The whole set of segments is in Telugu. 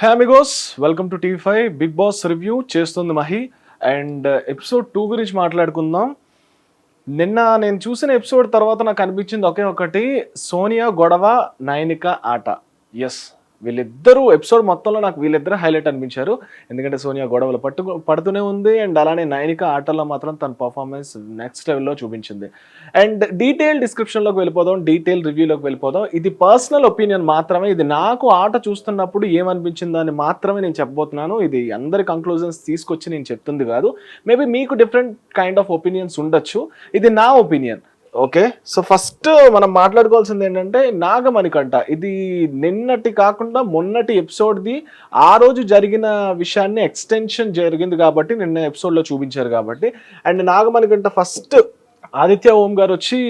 Hey amigos, welcome to TV five Bigg Boss review చేస్తుంది మహి. అండ్ ఎపిసోడ్ 2 గురించి మాట్లాడుకుందాం. నిన్న నేను చూసిన ఎపిసోడ్ తర్వాత నాకు అనిపించింది ఒకే ఒకటి, సోనియా గొడవ, నైనిక ఆట. ఎస్, వీళ్ళిద్దరూ ఎపిసోడ్ మొత్తంలో నాకు వీళ్ళిద్దరు హైలైట్ అనిపించారు. ఎందుకంటే సోనియా గొడవలు పడుతూనే ఉంది, అండ్ అలానే నైనిక ఆటల్లో మాత్రం తన పర్ఫార్మెన్స్ నెక్స్ట్ లెవెల్లో చూపించింది. అండ్ డీటెయిల్ డిస్క్రిప్షన్లోకి వెళ్ళిపోదాం, డీటెయిల్ రివ్యూలోకి వెళ్ళిపోదాం. ఇది పర్సనల్ ఒపీనియన్ మాత్రమే, ఇది నాకు ఆట చూస్తున్నప్పుడు ఏమనిపించిందో అని మాత్రమే నేను చెప్పబోతున్నాను. ఇది అందరి కంక్లూజన్స్ తీసుకొచ్చి నేను చెప్తుంది కాదు. మేబీ మీకు డిఫరెంట్ కైండ్ ఆఫ్ ఒపీనియన్స్ ఉండొచ్చు, ఇది నా ఒపీనియన్. ఓకే, సో ఫస్ట్ మనం మాట్లాడుకోవాల్సింది ఏంటంటే నాగమణికంట. ఇది నిన్నటి కాకుండా మొన్నటి ఎపిసోడ్ది. ఆ రోజు జరిగిన విషయాన్ని ఎక్స్టెన్షన్ జరిగింది కాబట్టి నిన్న ఎపిసోడ్లో చూపించారు కాబట్టి. అండ్ నాగమణికంట ఫస్ట్ ఆదిత్య ఓం గారు వచ్చి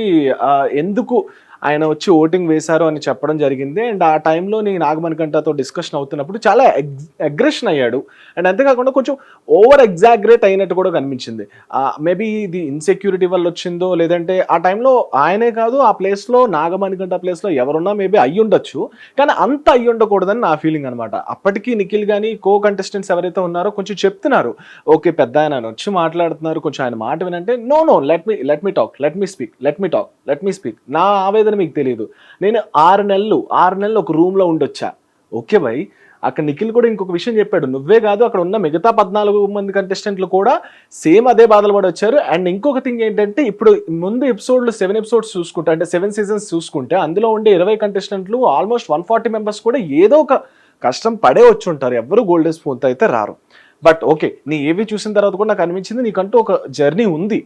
ఎందుకు ఆయన వచ్చి ఓటింగ్ వేశారు అని చెప్పడం జరిగింది. అండ్ ఆ టైంలో నేను నాగమణికంటతో డిస్కషన్ అవుతున్నప్పుడు చాలా అగ్రెషన్ అయ్యాడు. అండ్ అంతేకాకుండా కొంచెం ఓవర్ ఎగ్జాగ్రేట్ అయినట్టు కూడా కనిపించింది. మేబీ ఇది ఇన్సెక్యూరిటీ వల్ల వచ్చిందో, లేదంటే ఆ టైంలో ఆయనే కాదు, ఆ ప్లేస్లో నాగమణికంట ప్లేస్లో ఎవరున్నా మేబీ అయ్యి ఉండొచ్చు, కానీ అంత అయ్యి ఉండకూడదని నా ఫీలింగ్ అనమాట. అప్పటికీ నిఖిల్ కానీ కో కంటెస్టెంట్స్ ఎవరైతే ఉన్నారో కొంచెం చెప్తున్నారు, ఓకే పెద్ద ఆయన వచ్చి మాట్లాడుతున్నారు, కొంచెం ఆయన మాట వినంటే no let me talk, let me speak, నా ఆవేదన మీకు తెలియదు. నేను 6 నెలలు ఒక రూమ్ లో ఉండొచ్చా. ఓకే భయ్, అక్కడ నిఖిల్ కూడా ఇంకొక విషయం చెప్పాడు, నువ్వే కాదు అక్కడ ఉన్న మిగతా 14 మంది కంటెస్టెంట్లు కూడా సేమ్ అదే బాధలు పడి వచ్చారు. అండ్ ఇంకొక థింగ్ ఏంటంటే, ఇప్పుడు ముందు ఎపిసోడ్లు 7 ఎపిసోడ్స్ చూసుకుంటే, అంటే 7 సీజన్స్ చూసుకుంటే, అందులో ఉండే 20 కంటెస్టెంట్లు ఆల్మోస్ట్ 140 మెంబర్స్ కూడా ఏదో ఒక కష్టం పడే వచ్చి ఉంటారు, ఎవరు గోల్డెన్ స్పూన్తో అయితే రారు. బట్ ఓకే, నీ ఏవి చూసిన తర్వాత కూడా నాకు అనిపించింది నీకంటూ ఒక జర్నీ ఉంది,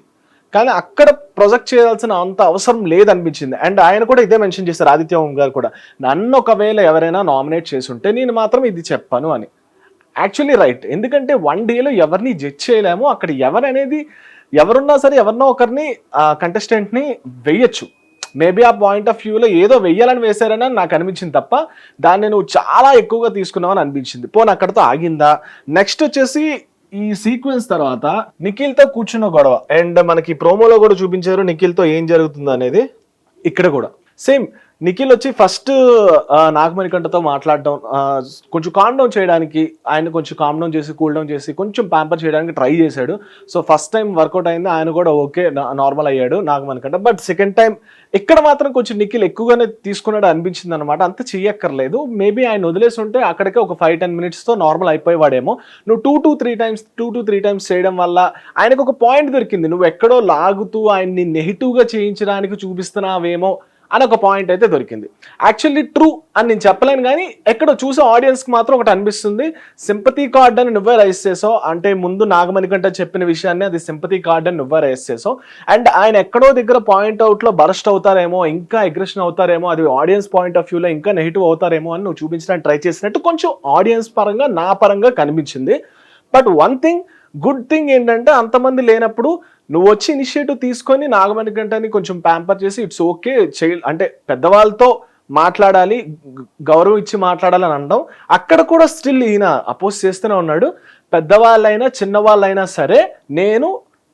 కానీ అక్కడ ప్రొజెక్ట్ చేయాల్సిన అంత అవసరం లేదనిపించింది. అండ్ ఆయన కూడా ఇదే మెన్షన్ చేశారు, ఆదిత్య ఓం గారు కూడా, నన్ను ఒకవేళ ఎవరైనా నామినేట్ చేసుంటే నేను మాత్రం ఇది చెప్పాను అని. యాక్చువల్లీ రైట్, ఎందుకంటే 1 డేలో ఎవరిని జడ్జ్ చేయలేము. అక్కడ ఎవరున్నా సరే ఎవరినో ఒకరిని కంటెస్టెంట్ని వెయ్యొచ్చు. మేబీ ఆ పాయింట్ ఆఫ్ వ్యూలో ఏదో వెయ్యాలని వేశారని నాకు అనిపించింది తప్ప, దాన్ని నువ్వు చాలా ఎక్కువగా తీసుకున్నావు అని అనిపించింది. పోనీ అక్కడితో ఆగిందా. నెక్స్ట్ వచ్చేసి ఈ సీక్వెన్స్ తర్వాత నిఖిల్తో కూర్చున్న గొడవ. అండ్ మనకి ప్రోమోలో కూడా చూపించారు నిఖిల్తో ఏం జరుగుతుందో అనేది. ఇక్కడ కూడా సేమ్, నిఖిల్ వచ్చి ఫస్ట్ నాగమణికంటతో మాట్లాడడం, కొంచెం కామ్ డౌన్ చేయడానికి, ఆయన కొంచెం కామ్ డౌన్ చేసి కూల్ డౌన్ చేసి కొంచెం ప్యాంపర్ చేయడానికి ట్రై చేశాడు. సో ఫస్ట్ టైం వర్కౌట్ అయింది, ఆయన కూడా ఓకే నార్మల్ అయ్యాడు నాగమణికంట. బట్ సెకండ్ టైం ఇక్కడ మాత్రం కొంచెం నిఖిల్ ఎక్కువగానే తీసుకున్నాడు అనిపించింది అనమాట. అంత చెయ్యక్కర్లేదు, మేబీ ఆయన వదిలేసి ఉంటే అక్కడికే ఒక 5-10 మినిట్స్తో నార్మల్ అయిపోయేవాడేమో. నువ్వు 2 to 3 టైమ్స్ చేయడం వల్ల ఆయనకు ఒక పాయింట్ దొరికింది, నువ్వు ఎక్కడో లాగుతూ ఆయన్ని నెగిటివ్గా చేయించడానికి చూపిస్తున్నావేమో అని ఒక పాయింట్ అయితే దొరికింది. యాక్చువల్లీ ట్రూ అని నేను చెప్పలేను, కానీ ఎక్కడో చూసే ఆడియన్స్కి మాత్రం ఒకటి అనిపిస్తుంది, సింపతి కార్డ్ అని నువ్వే రైజ్ చేసావు అంటే, ముందు నాగమణికంట చెప్పిన విషయాన్ని అది సింపతి కార్డ్ అని నువ్వే రైజ్ చేసావు. అండ్ ఆయన ఎక్కడో దగ్గర పాయింట్ అవుట్లో బరస్ట్ అవుతారేమో, ఇంకా అగ్రెషన్ అవుతారేమో, అది ఆడియన్స్ పాయింట్ ఆఫ్ వ్యూలో ఇంకా నెగిటివ్ అవుతారేమో అని నువ్వు చూపించడానికి ట్రై చేసినట్టు కొంచెం ఆడియన్స్ పరంగా నా పరంగా కనిపించింది. But one thing, good thing ఏంటంటే, అంతమంది లేనప్పుడు నువ్వు వచ్చి ఇనిషియేటివ్ తీసుకొని నాగమణికంటని కొంచెం ప్యాంపర్ చేసి ఇట్స్ ఓకే అంటే పెద్దవాళ్ళతో మాట్లాడాలి, గౌరవం ఇచ్చి మాట్లాడాలని అనడం. అక్కడ కూడా స్టిల్ ఈయన అపోజ్ చేస్తూనే ఉన్నాడు, పెద్దవాళ్ళైనా చిన్నవాళ్ళైనా సరే నేను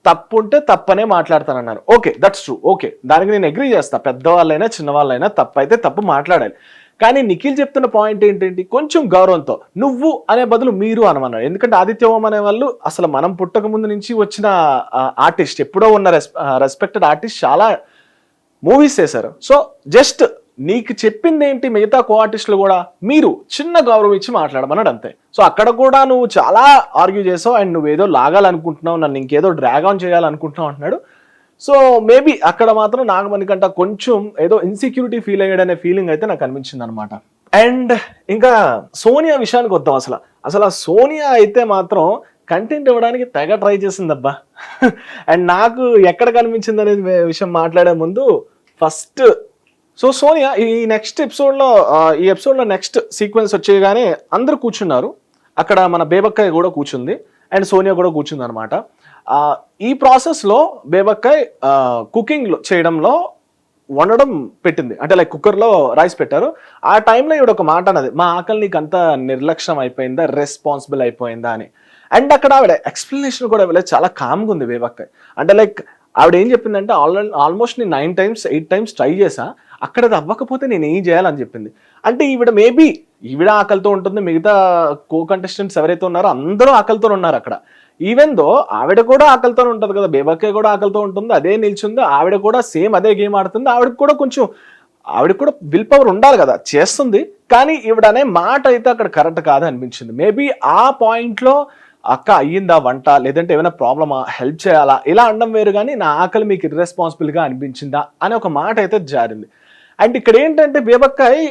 తప్పు ఉంటే తప్పనే మాట్లాడతానన్నారు. ఓకే, దట్స్ ట్రూ, ఓకే, దానికి నేను అగ్రీ చేస్తా, పెద్దవాళ్ళైనా చిన్నవాళ్ళైనా తప్పు అయితే తప్పు మాట్లాడాలి. కానీ నిఖిల్ చెప్తున్న పాయింట్ ఏంటంటే, కొంచెం గౌరవంతో నువ్వు అనే బదులు మీరు అనమన్నాడు. ఎందుకంటే ఆదిత్య ఓం అనే వాళ్ళు అసలు మనం పుట్టక ముందు నుంచి వచ్చిన ఆర్టిస్ట్, ఎప్పుడో ఉన్న రెస్పెక్టెడ్ ఆర్టిస్ట్, చాలా మూవీస్ చేశారు. సో జస్ట్ నీకు చెప్పింది ఏంటి, మిగతా కో ఆర్టిస్టులు కూడా మీరు చిన్న గౌరవం ఇచ్చి మాట్లాడమన్నాడు అంతే. సో అక్కడ కూడా నువ్వు చాలా ఆర్గ్యూ చేసావు, అండ్ నువ్వేదో లాగాలనుకుంటున్నావు, నన్ను ఇంకేదో డ్రాగ్ ఆన్ చేయాలనుకుంటున్నావు అంటున్నాడు. సో మేబీ అక్కడ మాత్రం నాగమణికంట కొంచెం ఏదో ఇన్సెక్యూరిటీ ఫీల్ అయ్యాడనే ఫీలింగ్ అయితే నాకు అనిపించింది అనమాట. అండ్ ఇంకా సోనియా విషయానికి వద్దాం. అసలు ఆ సోనియా అయితే మాత్రం కంటెంట్ ఇవ్వడానికి తెగ ట్రై చేసిందబ్బా. అండ్ నాకు ఎక్కడ కనిపించింది అనేది విషయం మాట్లాడే ముందు ఫస్ట్, సో సోనియా ఈ ఎపిసోడ్లో నెక్స్ట్ సీక్వెన్స్ వచ్చేగానే అందరూ కూర్చున్నారు. అక్కడ మన బేబక్కయ్య కూడా కూర్చుంది, అండ్ సోనియా కూడా కూర్చుంది అనమాట. ఈ ప్రాసెస్లో బేబక్కయ్ కుకింగ్ చేయడంలో వండడం పెట్టింది, అంటే లైక్ కుక్కర్లో రైస్ పెట్టారు. ఆ టైంలో ఈవిడ ఒక మాట అన్నది, మా ఆకలి నీకు అంత నిర్లక్ష్యం అయిపోయిందా, రెస్పాన్సిబుల్ అయిపోయిందా అని. అండ్ అక్కడ ఆవిడ ఎక్స్ప్లెనేషన్ కూడా ఇవ్వలేదు, చాలా కామ్గా ఉంది బేబక్కయ్. అంటే లైక్ ఆవిడ ఏం చెప్పిందంటే, ఆల్మోస్ట్ నేను 9 times 8 times ట్రై చేసా, అక్కడ అది అవ్వకపోతే నేను ఏం చేయాలని చెప్పింది. అంటే ఈవిడ మేబీ ఈవిడ ఆకలితో ఉంటుంది, మిగతా కో కంటెస్టెంట్స్ ఎవరైతే ఉన్నారో అందరూ ఆకలితో ఉన్నారు అక్కడ. ఈవెన్ దో ఆవిడ కూడా ఆకలితో ఉంటుంది కదా, బేబక్కే కూడా ఆకలితో ఉంటుంది, అదే నిల్చుంది, ఆవిడ కూడా సేమ్ అదే గేమ్ ఆడుతుంది, ఆవిడకి కూడా విల్ పవర్ ఉండాలి కదా, చేస్తుంది. కానీ ఈవిడ అనే మాట అయితే అక్కడ కరెక్ట్ కాదు అనిపించింది. మేబీ ఆ పాయింట్లో అక్క అయ్యిందా వంట, లేదంటే ఏమైనా ప్రాబ్లమా, హెల్ప్ చేయాలా, ఇలా అనడం వేరు, కానీ నా ఆకలి మీకు ఇర్రెస్పాన్సిబుల్గా అనిపించిందా అనే ఒక మాట అయితే జారింది. అండ్ ఇక్కడ ఏంటంటే బేబక్కాయ్,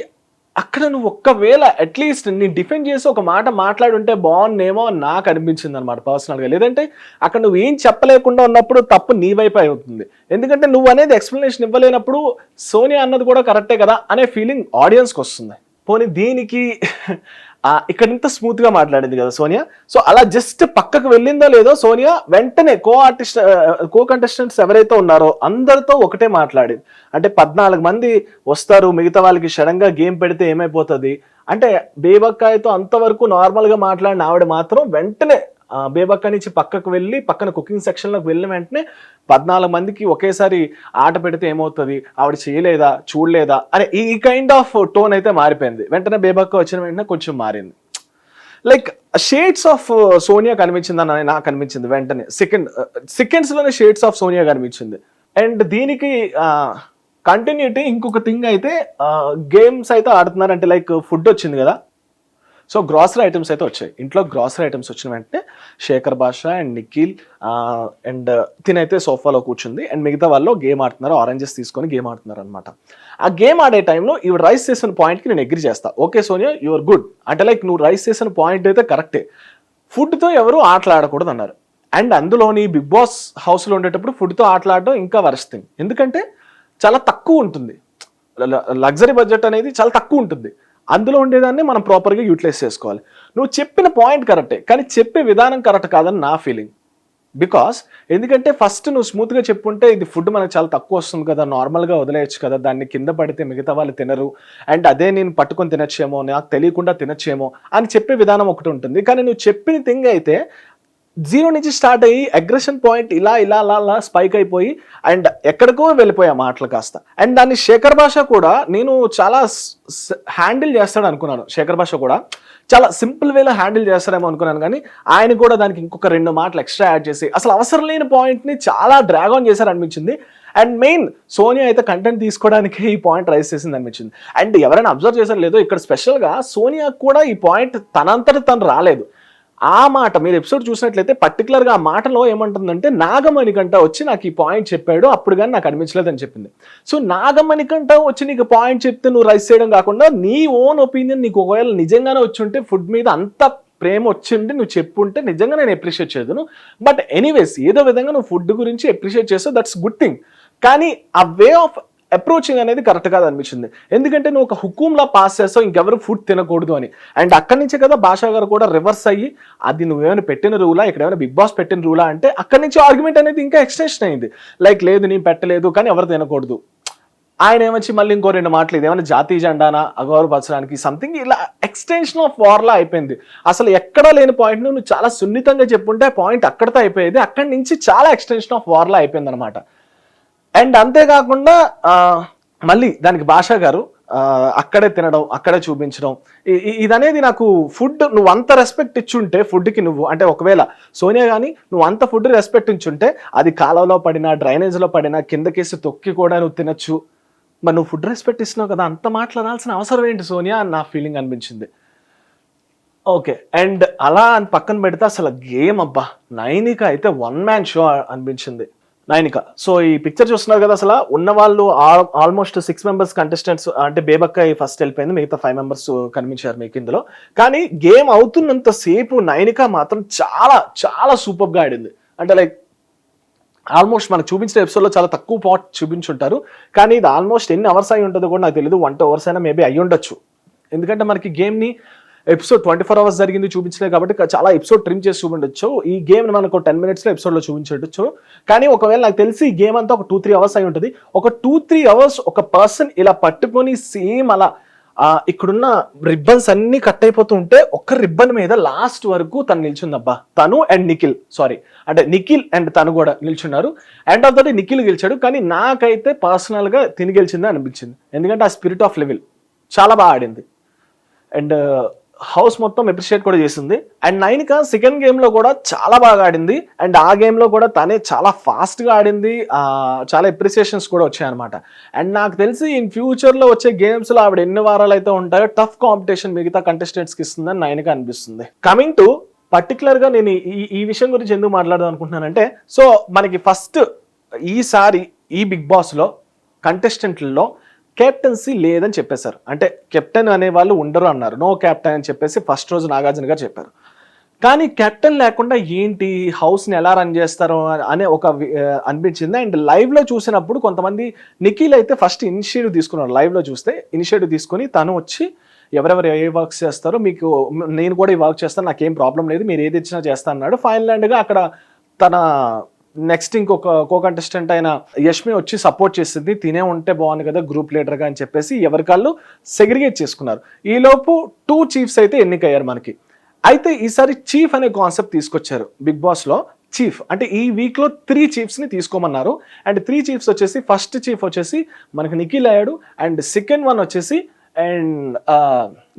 అక్కడ నువ్వు ఒక్కవేళ అట్లీస్ట్ నీ డిఫెండ్ చేసి ఒక మాట మాట్లాడుంటే బాగుండేమో అని నాకు అనిపించింది అనమాట పర్సనల్గా. లేదంటే అక్కడ నువ్వు ఏం చెప్పలేకుండా ఉన్నప్పుడు తప్పు నీ వైపు అవుతుంది. ఎందుకంటే నువ్వు అనేది ఎక్స్ప్లెనేషన్ ఇవ్వలేనప్పుడు సోనియా అన్నది కూడా కరెక్టే కదా అనే ఫీలింగ్ ఆడియన్స్కి వస్తుంది. పోనీ దీనికి ఇక్కడ ఇంత స్మూత్ గా మాట్లాడింది కదా సోనియా, సో అలా జస్ట్ పక్కకు వెళ్ళిందో లేదో సోనియా వెంటనే కో కంటెస్టెంట్స్ ఎవరైతే ఉన్నారో అందరితో ఒకటే మాట్లాడింది. అంటే 14 మంది వస్తారు, మిగతా వాళ్ళకి సడన్ గా గేమ్ పెడితే ఏమైపోతుంది అంటే, బేబక్కాయతో అంతవరకు నార్మల్ గా మాట్లాడిన ఆవిడ మాత్రం వెంటనే బేబక్క నుంచి పక్కకు వెళ్ళి పక్కన కుకింగ్ సెక్షన్లోకి వెళ్ళిన వెంటనే 14 మందికి ఒకేసారి ఆట పెడితే ఏమవుతుంది, ఆవిడ చేయలేదా, చూడలేదా అనే ఈ కైండ్ ఆఫ్ టోన్ అయితే మారిపోయింది. వెంటనే బేబక్క వచ్చిన వెంటనే కొంచెం మారింది. లైక్ షేడ్స్ ఆఫ్ సోనియా కనిపించింది అని నాకు అనిపించింది. వెంటనే సెకండ్స్లోనే షేడ్స్ ఆఫ్ సోనియా కనిపించింది. అండ్ దీనికి కంటిన్యూటీ ఇంకొక థింగ్ అయితే, గేమ్స్ అయితే ఆడుతున్నారు. అంటే లైక్ ఫుడ్ వచ్చింది కదా, సో గ్రాసరీ ఐటమ్స్ అయితే వచ్చాయి. ఇంట్లో గ్రాసరీ ఐటమ్స్ వచ్చిన వెంటనే శేఖర్ భాష అండ్ నిఖిల్ అండ్ తినైతే సోఫాలో కూర్చుంది, అండ్ మిగతా వాళ్ళు గేమ్ ఆడుతున్నారు, ఆరెంజెస్ తీసుకొని గేమ్ ఆడుతున్నారు అనమాట. ఆ గేమ్ ఆడే టైంలో ఇవి రైస్ చేసిన పాయింట్కి నేను అగ్రీ చేస్తా. Okay Sonia, your good. అంటే లైక్ నువ్వు రైస్ చేసిన పాయింట్ అయితే కరెక్టే, ఫుడ్తో ఎవరు ఆటలాడకూడదు అన్నారు. అండ్ అందులోని బిగ్ బాస్ హౌస్లో ఉండేటప్పుడు ఫుడ్తో ఆటలాడడం ఇంకా వరస్ట్ థింగ్. ఎందుకంటే చాలా తక్కువ ఉంటుంది, లగ్జరీ బడ్జెట్ అనేది చాలా తక్కువ ఉంటుంది. అందులో ఉండేదాన్ని మనం ప్రాపర్గా యూటిలైజ్ చేసుకోవాలి. నువ్వు చెప్పిన పాయింట్ కరెక్టే, కానీ చెప్పే విధానం కరెక్ట్ కాదని నా ఫీలింగ్. బికాస్ ఎందుకంటే ఫస్ట్ నువ్వు స్మూత్గా చెప్పుంటే ఇది ఫుడ్ మనకు చాలా తక్కువ వస్తుంది కదా, నార్మల్గా వదిలేయచ్చు కదా, దాన్ని కింద పడితే మిగతా వాళ్ళు తినరు, అండ్ అదే నేను పట్టుకొని తినచ్చేమో, నాకు తెలియకుండా తినచ్చేమో అని చెప్పే విధానం ఒకటి ఉంటుంది. కానీ నువ్వు చెప్పిన థింగ్ అయితే 0 నుంచి స్టార్ట్ అయ్యి అగ్రెషన్ పాయింట్ ఇలా ఇలా అలా అలా స్పైక్ అయిపోయి అండ్ ఎక్కడికో వెళ్ళిపోయా మాటలు కాస్త. అండ్ దాన్ని శేఖర్ భాష కూడా నేను చాలా హ్యాండిల్ చేస్తాడు అనుకున్నాను. శేఖర్ భాష కూడా చాలా సింపుల్ వేలో హ్యాండిల్ చేస్తారేమో అనుకున్నాను, కానీ ఆయన కూడా దానికి ఇంకొక 2 మాటలు ఎక్స్ట్రా యాడ్ చేసి అసలు అవసరం లేని పాయింట్ని చాలా డ్రాగ్ ఆన్ చేశారు అనిపించింది. అండ్ మెయిన్ సోనియా అయితే కంటెంట్ తీసుకోవడానికి ఈ పాయింట్ రైజ్ చేసింది అనిపించింది. అండ్ ఎవరైనా అబ్జర్వ్ చేశారు లేదో, ఇక్కడ స్పెషల్గా సోనియా కూడా ఈ పాయింట్ తనంతట తను రాలేదు. ఆ మాట మీరు ఎపిసోడ్ చూసినట్లయితే పర్టికులర్గా ఆ మాటలో ఏమంటుందంటే, నాగమణికంట వచ్చి నాకు ఈ పాయింట్ చెప్పాడు, అప్పుడు కానీ నాకు అనిపించలేదని చెప్పింది. సో నాగమణికంట వచ్చి నీకు పాయింట్ చెప్తే నువ్వు రైస్ చేయడం కాకుండా నీ ఓన్ ఒపీనియన్ నీకు ఒకవేళ నిజంగానే వచ్చి ఉంటే, ఫుడ్ మీద అంత ప్రేమ వచ్చింటే నువ్వు చెప్పుంటే నిజంగా నేను అప్రిషియేట్ చేయదును. బట్ ఎనీవేస్ ఏదో విధంగా నువ్వు ఫుడ్ గురించి అప్రిషియేట్ చేస్తావు, దట్స్ గుడ్ థింగ్. కానీ ఆ వే ఆఫ్ అప్రోచింగ్ అనేది కరెక్ట్ కాదు అనిపించింది. ఎందుకంటే నువ్వు ఒక హుకుంలా పాస్ చేస్తావు ఇంకెవరు ఫుడ్ తినకూడదు అని. అండ్ అక్కడి నుంచే కదా భాషా గారు కూడా రివర్స్ అయ్యి, అది నువ్వేమైనా పెట్టిన రూలా, ఇక్కడ ఏమైనా బిగ్ బాస్ పెట్టిన రూలా అంటే అక్కడి నుంచి ఆర్గ్యుమెంట్ అనేది ఇంకా ఎక్స్టెన్షన్ అయింది. లైక్ లేదు నేను పెట్టలేదు కానీ ఎవరు తినకూడదు. ఆయన ఏమొచ్చి మళ్ళీ ఇంకో 2 మాటలు, ఇది ఏమైనా జాతీయ జెండానా అగౌరవపరచడానికి సంథింగ్, ఇలా ఎక్స్టెన్షన్ ఆఫ్ వార్లా అయిపోయింది. అసలు ఎక్కడా లేని పాయింట్ నువ్వు చాలా సున్నితంగా చెప్పుంటే పాయింట్ అక్కడితో అయిపోయేది, అక్కడి నుంచి చాలా ఎక్స్టెన్షన్ ఆఫ్ వార్లా అయిపోయింది అనమాట. అండ్ అంతేకాకుండా మళ్ళీ దానికి భాషా గారు అక్కడే తినడం, అక్కడే చూపించడం, ఇదనేది నాకు ఫుడ్ నువ్వు అంత రెస్పెక్ట్ ఇచ్చుంటే ఫుడ్కి, నువ్వు అంటే ఒకవేళ సోనియా కానీ నువ్వు అంత ఫుడ్ రెస్పెక్ట్ ఇచ్చుంటే అది కాలువలో పడినా, డ్రైనేజ్లో పడినా, కిందకేసి తొక్కి కూడా నువ్వు తినచ్చు. మరి నువ్వు ఫుడ్ రెస్పెక్ట్ ఇస్తున్నావు కదా, అంత మాట్లాడాల్సిన అవసరం ఏంటి సోనియా అని నా ఫీలింగ్ అనిపించింది. ఓకే, అండ్ అలా అని పక్కన పెడితే అసలు గేమ్ అబ్బా, నైనిక అయితే 1 man షో అనిపించింది. నైనిక, సో ఈ పిక్చర్ చూస్తున్నారు కదా, అసలు ఉన్న వాళ్ళు ఆల్మోస్ట్ 6 members కంటెస్టెంట్స్, అంటే బేబక్క ఫస్ట్ వెళ్ళిపోయింది, మిగతా 5 members కనిపించారు మీకు ఇందులో. కానీ గేమ్ అవుతున్నంత సేపు నైనిక మాత్రం చాలా చాలా సూపర్గా ఆడింది. అంటే లైక్ ఆల్మోస్ట్ మనకు చూపించిన ఎపిసోడ్లో చాలా తక్కువ పార్ట్ చూపించుంటారు, కానీ ఇది ఆల్మోస్ట్ ఎన్ని అవర్స్ అయి ఉంటుందో కూడా నాకు తెలియదు. 1-2 hours అయినా మేబీ అయ్యి ఉండొచ్చు. ఎందుకంటే మనకి గేమ్ని ఎపిసోడ్ 24 hours జరిగింది చూపించలేదు కాబట్టి చాలా ఎపిసోడ్ ట్రిమ్ చేసి చూపించవచ్చు. ఈ గేమ్ మనకు 10 minutesలో ఎపిసోడ్లో చూపించవచ్చు. కానీ ఒకవేళ నాకు తెలిసి ఈ గేమ్ అంతా ఒక 2-3 hours అయి ఉంటుంది. ఒక 2-3 hours ఒక పర్సన్ ఇలా పట్టుకొని సేమ్ అలా ఇక్కడున్న రిబ్బన్స్ అన్ని కట్ అయిపోతూ ఉంటే ఒక్క రిబ్బన్ మీద లాస్ట్ వరకు తను నిల్చుందబ్బా. తను అండ్ నిఖిల్ అండ్ తను కూడా నిల్చున్నారు. End of the day Nikhil గెలిచాడు, కానీ నాకైతే పర్సనల్గా తిని గెలిచిందే అనిపించింది. ఎందుకంటే ఆ స్పిరిట్ ఆఫ్ లెవెల్ చాలా బాగా ఆడింది. అండ్ హౌస్ మొత్తం అప్రిషియేట్ కూడా చేసింది. అండ్ నైనిక సెకండ్ గేమ్లో కూడా చాలా బాగా ఆడింది. అండ్ ఆ గేమ్లో కూడా తనే చాలా ఫాస్ట్గా ఆడింది. చాలా అప్రిసియేషన్స్ కూడా వచ్చాయన్నమాట. అండ్ నాకు తెలిసి ఇన్ ఫ్యూచర్లో వచ్చే గేమ్స్లో ఆవిడ ఎన్ని వారాలు అయితే ఉంటాయో టఫ్ కాంపిటీషన్ మిగతా కంటెస్టెంట్స్కి ఇస్తుందని నైనిక అనిపిస్తుంది. కమింగ్ టు పర్టికులర్గా నేను ఈ విషయం గురించి ఎందుకు మాట్లాడదాం అనుకుంటున్నానంటే, సో మనకి ఫస్ట్ ఈసారి ఈ బిగ్ బాస్లో కంటెస్టెంట్లలో కెప్టెన్సీ లేదని చెప్పేశారు. అంటే కెప్టెన్ అనే వాళ్ళు ఉండరు అన్నారు. నో కెప్టెన్ అని చెప్పేసి ఫస్ట్ రోజు నాగార్జున గారు చెప్పారు. కానీ కెప్టెన్ లేకుండా ఏంటి హౌస్ని ఎలా రన్ చేస్తారు అనే ఒక అనిపించింది. అండ్ లైవ్లో చూసినప్పుడు కొంతమంది నిఖిల్ అయితే ఫస్ట్ ఇనిషియేటివ్ తీసుకున్నారు. లైవ్లో చూస్తే ఇనిషియేటివ్ తీసుకొని తను వచ్చి ఎవరెవరు ఏ వర్క్స్ చేస్తారో మీకు నేను కూడా ఈ వర్క్ చేస్తాను, నాకేం ప్రాబ్లం లేదు, మీరు ఏది ఇచ్చినా చేస్తా అన్నాడు. ఫైనల్ ఎండ్గా అక్కడ తన నెక్స్ట్ ఇంకొక కో కంటెస్టెంట్ అయిన యష్మి వచ్చి సపోర్ట్ చేసింది. తినే ఉంటే బాగుంది కదా గ్రూప్ లీడర్గా అని చెప్పేసి ఎవరికాళ్ళు సెగ్రిగేట్ చేసుకున్నారు. ఈలోపు 2 చీఫ్స్ అయితే ఎన్నికయ్యారు మనకి. అయితే ఈసారి చీఫ్ అనే కాన్సెప్ట్ తీసుకొచ్చారు బిగ్ బాస్లో. చీఫ్ అంటే ఈ వీక్లో 3 చీఫ్స్ని తీసుకోమన్నారు. అండ్ 3 చీఫ్స్ వచ్చేసి ఫస్ట్ చీఫ్ వచ్చేసి మనకి నిఖిల్ అయ్యాడు. అండ్ సెకండ్ వన్ వచ్చేసి అండ్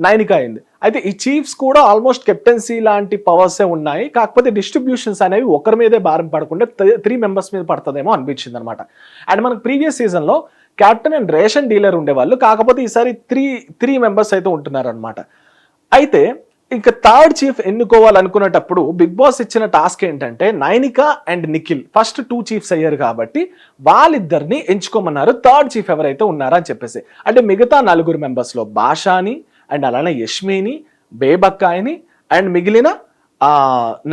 నైనిక అయింది. అయితే ఈ చీఫ్స్ కూడా ఆల్మోస్ట్ కెప్టెన్సీ లాంటి పవర్సే ఉన్నాయి. కాకపోతే డిస్ట్రిబ్యూషన్స్ అనేవి ఒకరి మీదే భారం పడకుండా 3 మెంబర్స్ మీద పడుతుందేమో అనిపించింది అనమాట. అండ్ మనకు ప్రీవియస్ సీజన్లో క్యాప్టెన్ అండ్ రేషన్ డీలర్ ఉండేవాళ్ళు. కాకపోతే ఈసారి 3 మెంబర్స్ అయితే ఉంటున్నారు అనమాట. అయితే ఇంకా థర్డ్ చీఫ్ ఎన్నుకోవాలనుకునేటప్పుడు బిగ్ బాస్ ఇచ్చిన టాస్క్ ఏంటంటే Nainika and Nikhil first 2 chiefs అయ్యారు కాబట్టి వాళ్ళిద్దరిని ఎంచుకోమన్నారు థర్డ్ చీఫ్ ఎవరైతే ఉన్నారా అని చెప్పేసి. అంటే మిగతా 4 మెంబర్స్లో భాషాని అండ్ అలానే యష్మిని, బేబక్కాయిని అండ్ మిగిలిన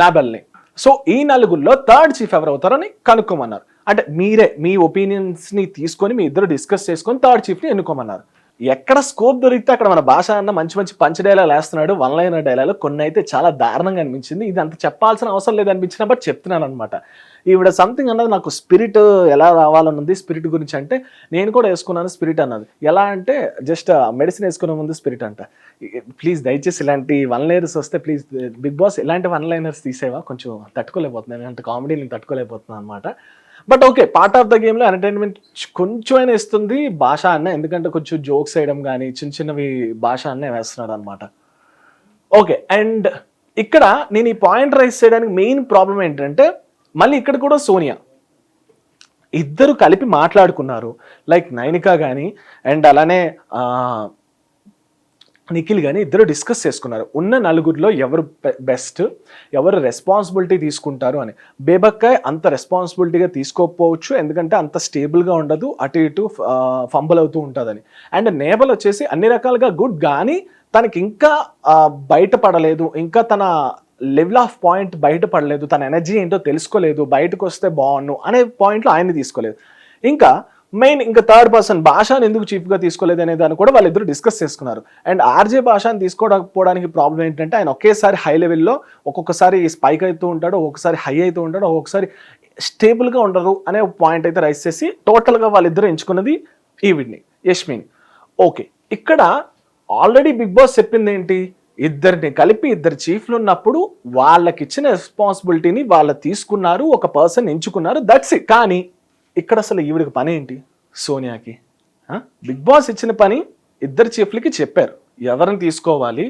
నాబెల్ని. సో ఈ 4లో థర్డ్ చీఫ్ ఎవరు అవుతారని కనుక్కోమన్నారు. అంటే మీరే మీ ఒపీనియన్స్ని తీసుకొని మీ ఇద్దరు డిస్కస్ చేసుకొని థర్డ్ చీఫ్ని ఎన్నుకోమన్నారు. ఎక్కడ స్కోప్ దొరికితే అక్కడ మన భాష అన్న మంచి మంచి పంచ్ డైలాగ్ వేస్తున్నాడు. 1 లైనర్ డైలాగ్ కొన్ని అయితే చాలా దారుణంగా అనిపించింది. ఇది అంత చెప్పాల్సిన అవసరం లేదనిపించినా బట్ చెప్తున్నాను అనమాట. ఈవిడ సంథింగ్ అన్నది నాకు స్పిరిట్ ఎలా రావాలన్నది. స్పిరిట్ గురించి అంటే నేను కూడా వేసుకున్నాను స్పిరిట్ అన్నది. ఎలా అంటే జస్ట్ మెడిసిన్ వేసుకునే ముందు స్పిరిట్ అంట. ప్లీజ్ దయచేసి ఇలాంటి 1 లైనర్స్ వస్తే ప్లీజ్ బిగ్ బాస్ ఇలాంటి 1 లైనర్స్ తీసేవా, కొంచెం తట్టుకోలేకపోతున్నాను. అంటే కామెడీ నేను తట్టుకోలేకపోతున్నాను అనమాట. But okay, part of the గేమ్లో ఎంటర్టైన్మెంట్ కొంచెం అయినా ఇస్తుంది భాష అన్న. ఎందుకంటే కొంచెం జోక్స్ వేయడం కానీ చిన్నవి భాష అన్నే వేస్తున్నాడు అనమాట. ఓకే, అండ్ ఇక్కడ నేను ఈ పాయింట్ రైజ్ చేయడానికి మెయిన్ ప్రాబ్లం ఏంటంటే మళ్ళీ ఇక్కడ కూడా సోనియా ఇద్దరు కలిపి మాట్లాడుకున్నారు. లైక్ నైనిక కానీ అండ్ అలానే నిఖిల్ కానీ ఇద్దరు డిస్కస్ చేసుకున్నారు. ఉన్న 4లో ఎవరు బెస్ట్, ఎవరు రెస్పాన్సిబిలిటీ తీసుకుంటారు అని. బేబక్కాయ్ అంత రెస్పాన్సిబిలిటీగా తీసుకోకపోవచ్చు, ఎందుకంటే అంత స్టేబుల్గా ఉండదు, అటు ఇటు ఫంబల్ అవుతూ ఉంటుందని. అండ్ నేబల్ వచ్చేసి అన్ని రకాలుగా గుడ్, కానీ తనకి ఇంకా బయటపడలేదు, ఇంకా తన లెవెల్ ఆఫ్ పాయింట్ బయటపడలేదు, తన ఎనర్జీ ఏంటో తెలుసుకోలేదు, బయటకు వస్తే బాగుండు అనే పాయింట్లో ఆయన్ని తీసుకోలేదు. ఇంకా థర్డ్ పర్సన్ భాషను ఎందుకు చీఫ్గా తీసుకోలేదు అనే దాన్ని కూడా వాళ్ళిద్దరు డిస్కస్ చేసుకున్నారు. అండ్ ఆర్జే భాషను తీసుకోకపోవడానికి ప్రాబ్లం ఏంటంటే ఆయన ఒకేసారి హై లెవెల్లో ఒక్కొక్కసారి స్పైక్ అవుతూ ఉంటాడు, ఒక్కొక్కసారి హై అవుతూ ఉంటాడు, ఒక్కొక్కసారి స్టేబుల్గా ఉండరు అనే పాయింట్ అయితే రైస్ చేసి టోటల్గా వాళ్ళిద్దరు ఎంచుకున్నది ఈవిడ్ని, యష్మిని. ఓకే, ఇక్కడ ఆల్రెడీ బిగ్ బాస్ చెప్పింది ఏంటి, ఇద్దరిని కలిపి 2 చీఫ్లు ఉన్నప్పుడు వాళ్ళకి ఇచ్చిన రెస్పాన్సిబిలిటీని వాళ్ళు తీసుకున్నారు, ఒక పర్సన్ ఎంచుకున్నారు, దట్స్ ఇట్. కానీ ఇక్కడ అసలు ఈవిడికి పని ఏంటి సోనియాకి? బిగ్ బాస్ ఇచ్చిన పని 2 చీఫ్లకి చెప్పారు, ఎవరిని తీసుకోవాలి,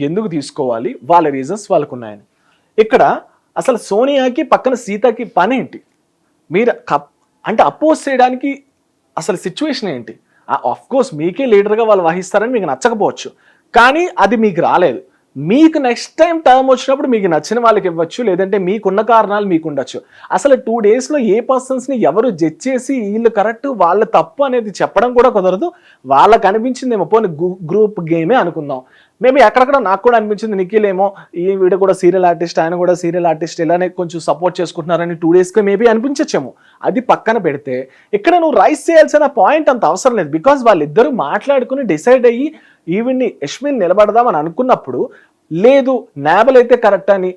ఎందుకు తీసుకోవాలి, వాళ్ళ రీజన్స్ వాళ్ళకు ఉన్నాయని. ఇక్కడ అసలు సోనియాకి పక్కన సీతకి పని ఏంటి? మీరు అంటే అపోజ్ చేయడానికి అసలు సిచ్యువేషన్ ఏంటి? ఆఫ్ కోర్స్ మీకే లీడర్గా వాళ్ళు వహిస్తారని మీకు నచ్చకపోవచ్చు, కానీ అది మీకు రాలేదు. మీకు నెక్స్ట్ టైం టర్మ్ వచ్చినప్పుడు మీకు నచ్చిన వాళ్ళకి ఇవ్వచ్చు, లేదంటే మీకున్న కారణాలు మీకు ఉండొచ్చు. అసలు 2 డేస్లో ఏ పర్సన్స్ని ఎవరు జడ్జ్ చేసి వీళ్ళు కరెక్ట్ వాళ్ళ తప్పు అనేది చెప్పడం కూడా కుదరదు. వాళ్ళకి అనిపించిందేమో పోనీ గ్రూప్ గేమే అనుకుందాం. మేబీ అక్కడక్కడ నాకు కూడా అనిపించింది నిఖిల్ ఏమో ఈ వీడియో కూడా సీరియల్ ఆర్టిస్ట్, ఆయన కూడా సీరియల్ ఆర్టిస్ట్, ఇలానే కొంచెం సపోర్ట్ చేసుకుంటున్నారని 2 డేస్కి మేబీ అనిపించచ్చేమో. అది పక్కన పెడితే ఇక్కడ నువ్వు రైస్ చేయాల్సిన పాయింట్ అంత అవసరం లేదు. బికాజ్ వాళ్ళిద్దరూ మాట్లాడుకుని డిసైడ్ అయ్యి ఈవిడ్ని యష్మిని నిలబడదామని అనుకున్నప్పుడు లేదు నాబెల్ అయితే కరెక్ట్ అని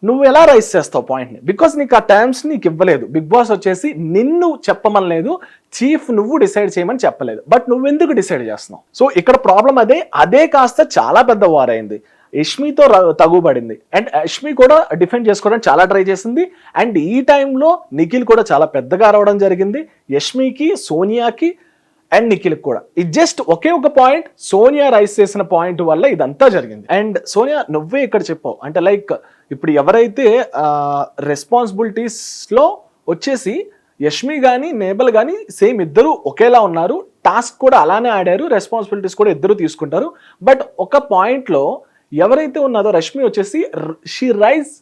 నువ్వు ఎలా రైస్ చేస్తావు పాయింట్ని? బికాస్ నీకు ఆ టైమ్స్ నీకు ఇవ్వలేదు. బిగ్ బాస్ వచ్చేసి నిన్ను చెప్పమని లేదు, చీఫ్ నువ్వు డిసైడ్ చేయమని చెప్పలేదు, బట్ నువ్వెందుకు డిసైడ్ చేస్తున్నావు? సో ఇక్కడ ప్రాబ్లం అదే కాస్త చాలా పెద్ద వార్ అయింది. యష్మితో తగుబడింది అండ్ యష్మి కూడా డిఫెండ్ చేసుకోవడానికి చాలా ట్రై చేసింది. అండ్ ఈ టైంలో నిఖిల్ కూడా చాలా పెద్దగా రావడం జరిగింది. యష్మికి, సోనియాకి అండ్ నిఖిల్కి కూడా. ఇది జస్ట్ ఒకే ఒక పాయింట్, సోనియా రైస్ చేసిన పాయింట్ వల్ల ఇదంతా జరిగింది. అండ్ సోనియా నువ్వే ఇక్కడ చెప్పావు, అంటే లైక్ ఇప్పుడు ఎవరైతే రెస్పాన్సిబిలిటీస్ లో వచ్చేసి యష్మి కానీ నేబల్ కానీ సేమ్ ఇద్దరు ఒకేలా ఉన్నారు, టాస్క్ కూడా అలానే ఆడారు, రెస్పాన్సిబిలిటీస్ కూడా ఇద్దరు తీసుకుంటారు. బట్ ఒక పాయింట్లో ఎవరైతే ఉన్నదో రష్మి వచ్చేసి షీ రైజ్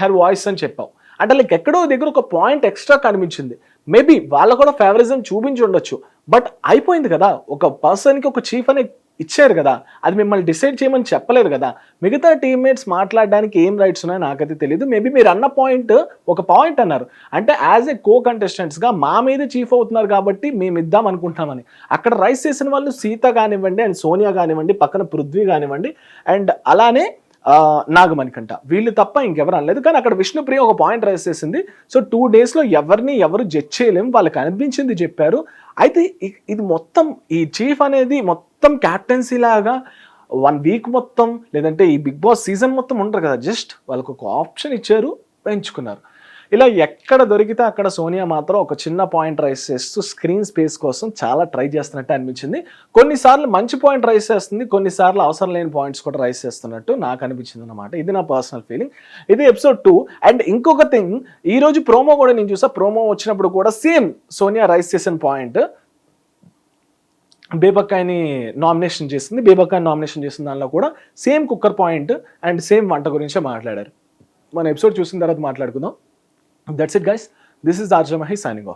హెర్ వాయిస్ అని చెప్పావు. అంటే లైక్ ఎక్కడో దగ్గర ఒక పాయింట్ ఎక్స్ట్రా కనిపించింది. మేబీ వాళ్ళ కూడా ఫేవరిజం చూపించి ఉండొచ్చు, బట్ అయిపోయింది కదా. ఒక పర్సన్కి ఒక చీఫ్ అనే ఇచ్చారు కదా, అది మిమ్మల్ని డిసైడ్ చేయమని చెప్పలేదు కదా. మిగతా టీమ్మేట్స్ మాట్లాడడానికి ఏం రైట్స్ ఉన్నాయో నాకైతే తెలియదు. మేబీ మీరు అన్న పాయింట్ ఒక పాయింట్ అన్నారు, అంటే యాజ్ ఏ కో కంటెస్టెంట్స్గా మా మీద చీఫ్ అవుతున్నారు కాబట్టి మేము ఇద్దాం అనుకుంటామని. అక్కడ రైస్ చేసిన వాళ్ళు సీత కానివ్వండి, అండ్ సోనియా కానివ్వండి, పక్కన పృథ్వీ కానివ్వండి, అండ్ అలానే నాగమణికంట, వీళ్ళు తప్ప ఇంకెవరు అనలేదు. కానీ అక్కడ విష్ణుప్రియ ఒక పాయింట్ రైస్ చేసింది. సో 2 daysలో ఎవరు జడ్జ్ చేయలేము, వాళ్ళకి అనిపించింది చెప్పారు. అయితే ఇది మొత్తం ఈ చీఫ్ అనేది మొత్తం క్యాప్టెన్సీ లాగా 1 week మొత్తం, లేదంటే ఈ బిగ్ బాస్ సీజన్ మొత్తం ఉంటారు కదా, జస్ట్ వాళ్ళకు ఒక ఆప్షన్ ఇచ్చారు, పెంచుకున్నారు. ఇలా ఎక్కడ దొరికితే అక్కడ సోనియా మాత్రం ఒక చిన్న పాయింట్ రైస్ చేస్తూ స్క్రీన్ స్పేస్ కోసం చాలా ట్రై చేస్తున్నట్టు అనిపించింది. కొన్నిసార్లు మంచి పాయింట్ రైస్ చేస్తుంది, కొన్నిసార్లు అవసరం లేని పాయింట్స్ కూడా రైస్ చేస్తున్నట్టు నాకు అనిపించింది అనమాట. ఇది నా పర్సనల్ ఫీలింగ్. ఇది ఎపిసోడ్ 2. అండ్ ఇంకొక థింగ్, ఈ రోజు ప్రోమో కూడా నేను చూసా. ప్రోమో వచ్చినప్పుడు కూడా సేమ్ సోనియా రైస్ చేసిన పాయింట్, బేబక్కాయని నామినేషన్ చేసింది, బేబక్కాయని నామినేషన్ చేసిన దానిలో కూడా same cooker point and same వంట గురించే మాట్లాడారు. మన ఎపిసోడ్ చూసిన తర్వాత మాట్లాడుకుందాం. That's it guys. This is RJ Mahi signing off.